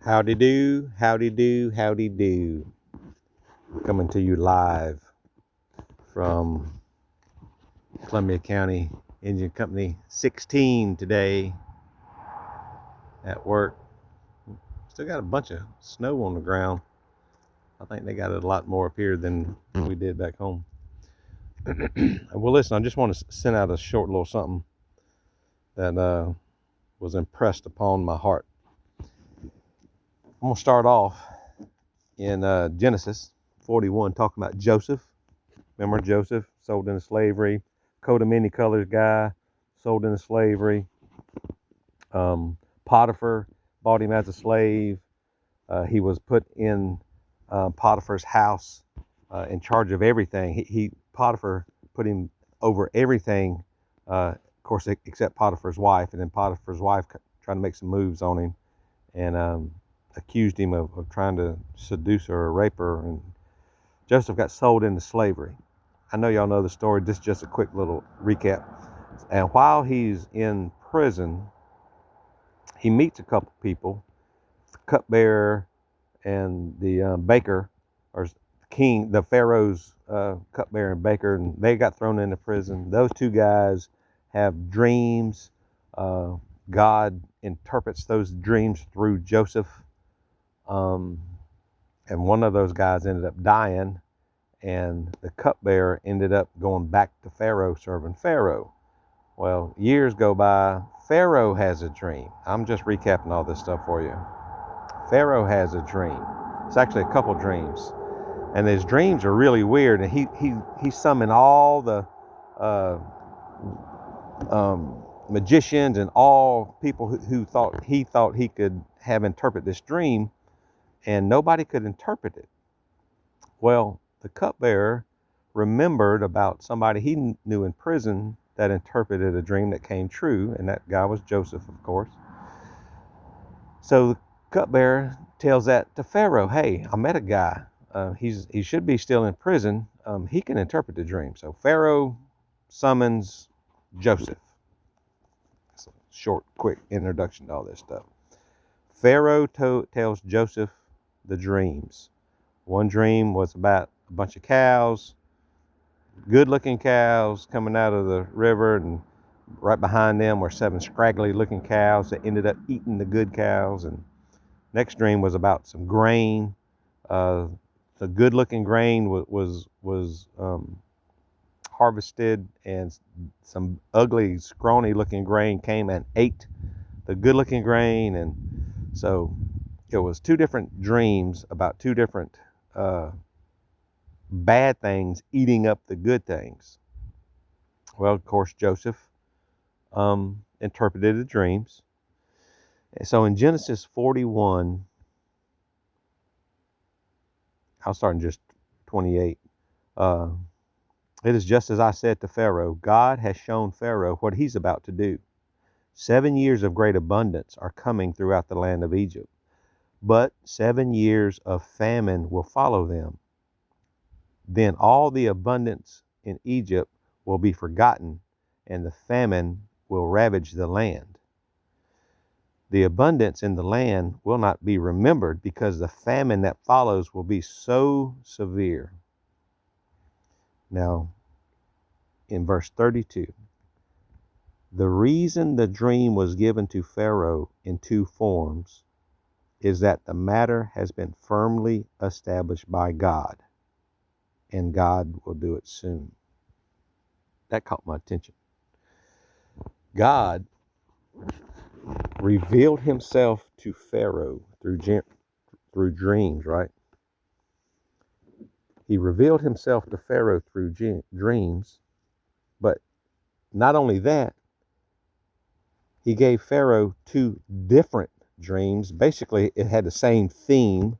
Howdy do, howdy do, howdy do. Coming to you live from Columbia County Engine Company 16 today at work. Still got a bunch of snow on the ground. I think they got a lot more up here than we did back home. Well, listen, I just want to send out a short little something that was impressed upon my heart. I'm going to start off in Genesis 41 talking about Joseph. Remember Joseph, sold into slavery, coat of many colors guy, sold into slavery. Potiphar bought him as a slave. He was put in Potiphar's house in charge of everything. Potiphar put him over everything, of course, except Potiphar's wife. And then Potiphar's wife tried to make some moves on him and accused him of trying to seduce her or rape her. And Joseph got sold into slavery. I know y'all know the story. This is just a quick little recap. And while he's in prison, he meets a couple people, the cupbearer and the baker, or king, the Pharaoh's cupbearer and baker, and they got thrown into prison. Those two guys have dreams. God interprets those dreams through Joseph. And one of those guys ended up dying. And the cupbearer ended up going back to Pharaoh, serving Pharaoh. Well, years go by. Pharaoh has a dream. I'm just recapping all this stuff for you. Pharaoh has a dream. It's actually a couple dreams. And his dreams are really weird. And he summoned all the magicians and all people who thought he could have interpret this dream. And nobody could interpret it. Well, the cupbearer remembered about somebody he knew in prison that interpreted a dream that came true, and that guy was Joseph, of course. So the cupbearer tells that to Pharaoh. Hey, I met a guy. He should be still in prison. He can interpret the dream. So Pharaoh summons Joseph. It's a short, quick introduction to all this stuff. Pharaoh tells Joseph the dreams. One dream was about a bunch of cows, good-looking cows coming out of the river, and right behind them were 7 scraggly-looking cows that ended up eating the good cows. And next dream was about some grain. The good-looking grain was harvested, and some ugly, scrawny-looking grain came and ate the good-looking grain. And so it was 2 different dreams about 2 different bad things eating up the good things. Well, of course, Joseph interpreted the dreams. So in Genesis 41, I'll start in just 28. It is just as I said to Pharaoh, God has shown Pharaoh what he's about to do. 7 years of great abundance are coming throughout the land of Egypt, but 7 years of famine will follow them. Then all the abundance in Egypt will be forgotten, and the famine will ravage the land. The abundance in the land will not be remembered, because the famine that follows will be so severe. Now, in verse 32, the reason the dream was given to Pharaoh in 2 forms is that the matter has been firmly established by God, and God will do it soon. That caught my attention. God revealed himself to Pharaoh through dreams, right? He revealed himself to Pharaoh through dreams, but not only that, he gave Pharaoh 2 different dreams. Basically, it had the same theme.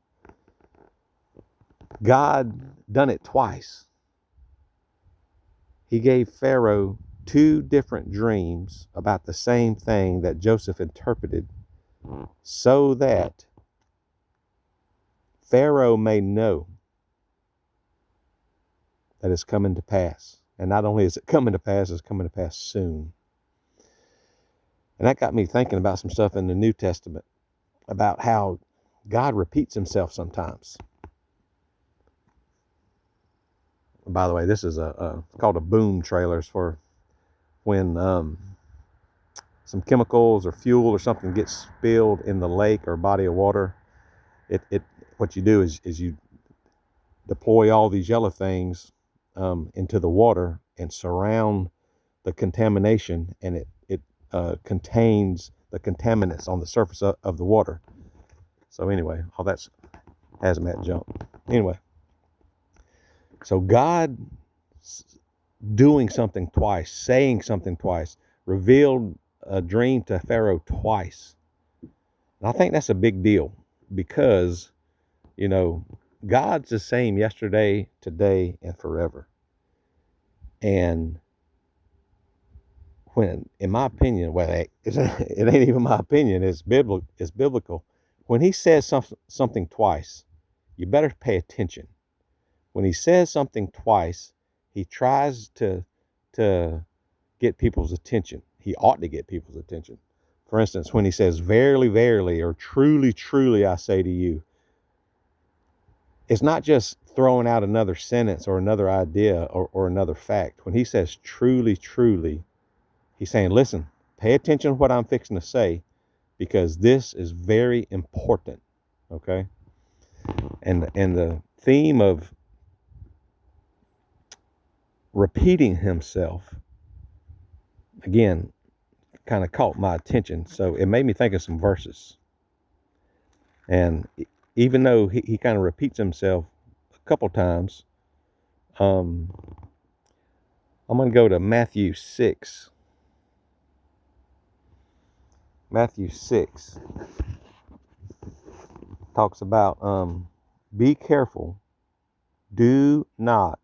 God done it twice. He gave Pharaoh 2 different dreams about the same thing that Joseph interpreted, so that Pharaoh may know that it's coming to pass. And not only is it coming to pass, it's coming to pass soon. And that got me thinking about some stuff in the New Testament about how God repeats himself sometimes. By the way, this is called a boom trailers for when some chemicals or fuel or something gets spilled in the lake or body of water. It what you do is you deploy all these yellow things into the water and surround the contamination, and it contains the contaminants on the surface of the water. So anyway, all that's hazmat jump. Anyway, so God doing something twice, saying something twice, revealed a dream to Pharaoh twice. And I think that's a big deal because, you know, God's the same yesterday, today, and forever. And when, in my opinion, well, it ain't even my opinion, it's biblical. When he says something twice, you better pay attention. When he says something twice, he tries to get people's attention. He ought to get people's attention. For instance, when he says, verily, verily, or truly, truly, I say to you, it's not just throwing out another sentence or another idea or another fact. When he says truly, truly, he's saying, listen, pay attention to what I'm fixing to say, because this is very important. Okay? And the theme of repeating himself, again, kind of caught my attention. So it made me think of some verses. And even though he kind of repeats himself a couple times, I'm going to go to Matthew 6. Matthew 6 talks about be careful, do not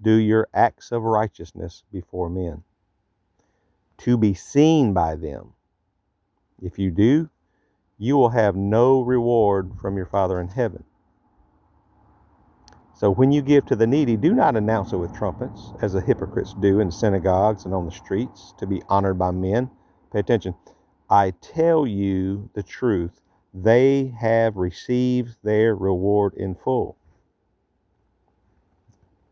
do your acts of righteousness before men, to be seen by them. If you do, you will have no reward from your Father in heaven. So when you give to the needy, do not announce it with trumpets, as the hypocrites do in synagogues and on the streets, to be honored by men. Pay attention. I tell you the truth, they have received their reward in full.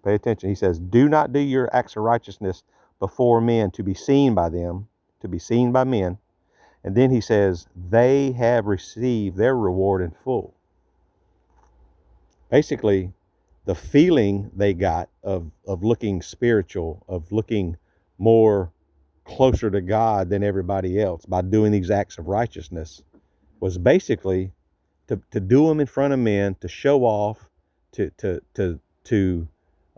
Pay attention. He says, do not do your acts of righteousness before men to be seen by them, to be seen by men. And then he says, they have received their reward in full. Basically, the feeling they got of looking spiritual, of looking more closer to God than everybody else by doing these acts of righteousness, was basically to do them in front of men, to show off, to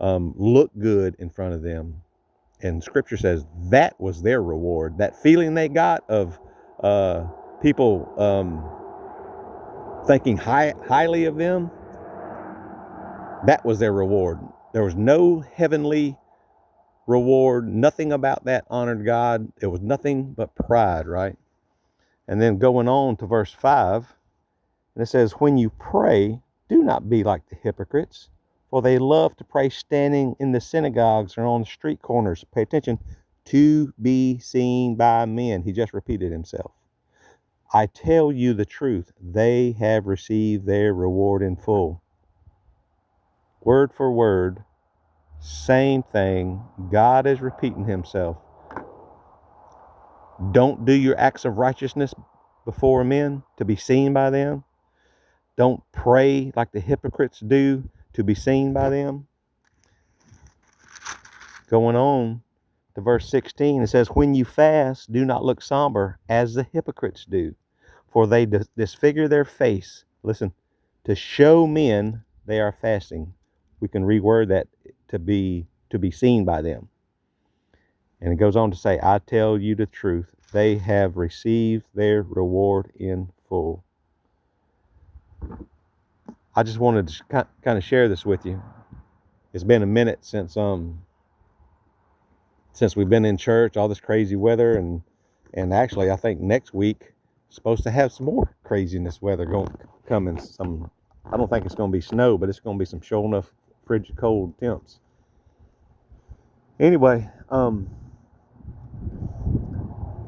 look good in front of them. And Scripture says that was their reward. That feeling they got of people thinking highly of them, that was their reward. There was no heavenly reward. Nothing about that honored God. It was nothing but pride, right? And then going on to verse 5, and it says, when you pray, do not be like the hypocrites, for they love to pray standing in the synagogues or on the street corners. Pay attention, to be seen by men. He just repeated himself. I tell you the truth, they have received their reward in full. Word for word, same thing. God is repeating himself. Don't do your acts of righteousness before men to be seen by them. Don't pray like the hypocrites do to be seen by them. Going on to verse 16, it says, when you fast, do not look somber as the hypocrites do, for they disfigure their face, listen, to show men they are fasting. We can reword that to be seen by them. And it goes on to say, I tell you the truth, they have received their reward in full. I just wanted to kind of share this with you. It's been a minute since we've been in church, all this crazy weather, and actually I think next week supposed to have some more craziness weather coming. I don't think it's going to be snow, but it's going to be some sure enough frigid cold temps. Anyway,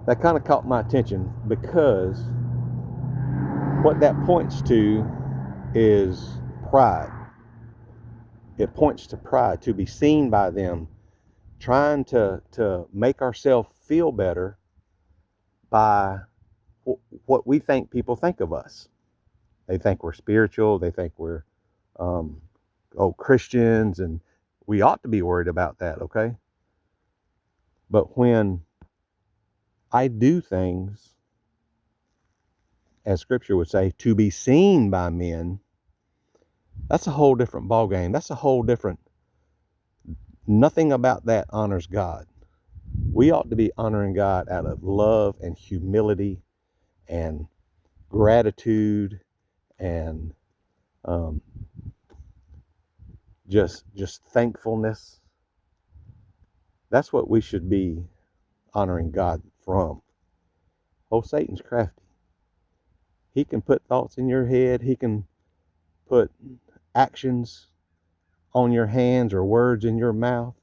that kind of caught my attention because what that points to is pride. It points to pride, to be seen by them, trying to make ourselves feel better by what we think people think of us. They think we're spiritual. They think we're Christians, and we ought to be worried about that, okay? But when I do things, as Scripture would say, to be seen by men, that's a whole different ballgame. That's a whole different. Nothing about that honors God. We ought to be honoring God out of love and humility and gratitude and just thankfulness. That's what we should be honoring God from. Oh, Satan's crafty. He can put thoughts in your head. He can put actions on your hands or words in your mouth.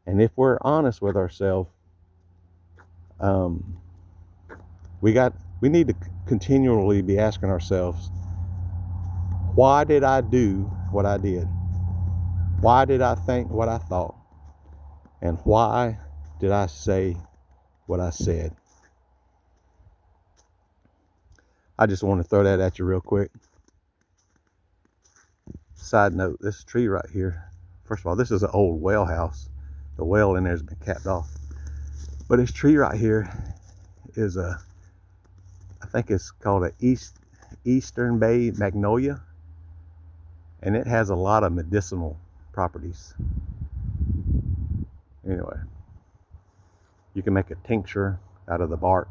And if we're honest with ourselves, we need to continually be asking ourselves, why did I do what I did? Why did I think what I thought? And why did I say what I said? I just want to throw that at you real quick. Side note, this tree right here, first of all, this is an old well house. The well in there has been capped off. But this tree right here is I think it's called a Eastern Bay Magnolia. And it has a lot of medicinal properties. Anyway, you can make a tincture out of the bark.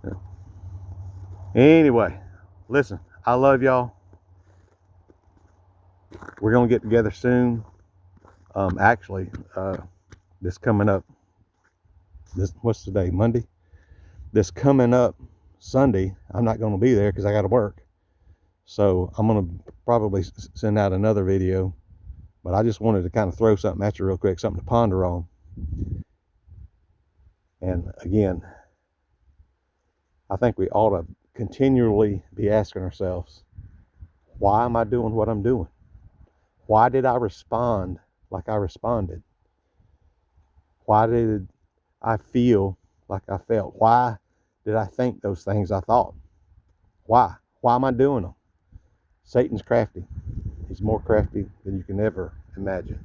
Yeah. Anyway, listen, I love y'all. We're gonna get together soon. This coming up, what's the day? Monday? This coming up Sunday, I'm not gonna be there because I gotta work. So I'm gonna probably send out another video, but I just wanted to kind of throw something at you real quick, something to ponder on. And again, I think we ought to continually be asking ourselves, why am I doing what I'm doing? Why did I respond like I responded? Why did I feel like I felt? Why did I think those things I thought? Why? Why am I doing them? Satan's crafty. He's more crafty than you can ever imagine.